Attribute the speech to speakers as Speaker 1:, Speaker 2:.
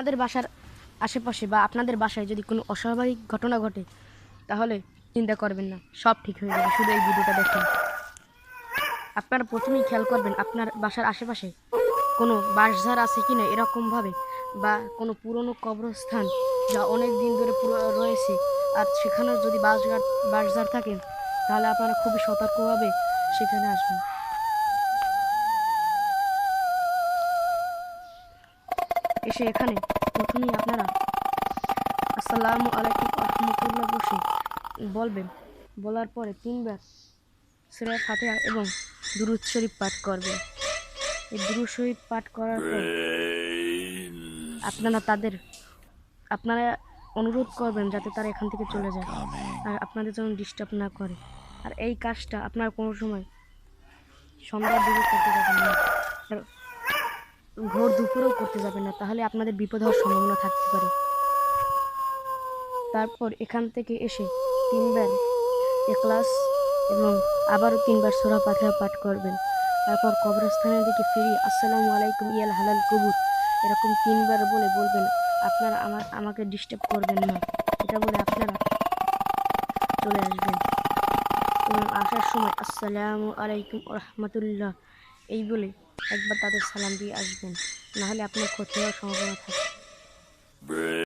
Speaker 1: আপনাদের বাসার আশেপাশে বা আপনাদের বাসায় যদি কোনো অস্বাভাবিক ঘটনা ঘটে তাহলে চিন্তা করবেন না, সব ঠিক হয়ে যাবে। শুধু এই ভিডিওটা দেখুন। আপনারা প্রথমেই খেয়াল করবেন আপনার বাসার আশেপাশে কোনো বাঁশঝাড় আছে কিনা এরকমভাবে, বা কোনো পুরনো কবরস্থান যা অনেক দিন ধরে রয়েছে, আর সেখানেও যদি বাঁশঝাড় থাকে তাহলে আপনারা খুবই সতর্কভাবে সেখানে আসবেন। এসে এখানে প্রথমেই আপনারা আসসালামু আলাইকুম রহমতুল্লাহ বসে বলবেন। বলার পরে 3বার সূরা ফাতিহা এবং দুরূদ শরীফ পাঠ করবেন। এই দুরূদ শরীফ পাঠ করার পর আপনারা অনুরোধ করবেন যাতে তারা এখান থেকে চলে যায় আর আপনাদের যেন ডিস্টার্ব না করে। আর এই কাজটা আপনারা কোনো সময় সন্ধ্যার দিকে করতে যাবেন না, ভোর দুপুরেও করতে যাবেন না, তাহলে আপনাদের বিপদ হওয়ার সম্ভাবনা থাকতে পারে। তারপর এখান থেকে এসে 3বার ইখলাস এবং আবারও 3বার সূরা ফাতিহা পাঠ করবেন। তারপর কবরস্থানের দিকে ফিরে আসসালামু আলাইকুম ইয়াল হালাল কবুর এরকম 3বার বলবেন আপনারা আমাকে ডিস্টার্ব করবেন না। এটা বলে আপনারা চলে আসবেন এবং আসার সময় আসসালামু আলাইকুম রহমতুল্লাহ এই বলে একবার তাদের সালাম দিয়ে আসবেন, নাহলে আপনার ক্ষতি হওয়ার সম্ভাবনা থাকে।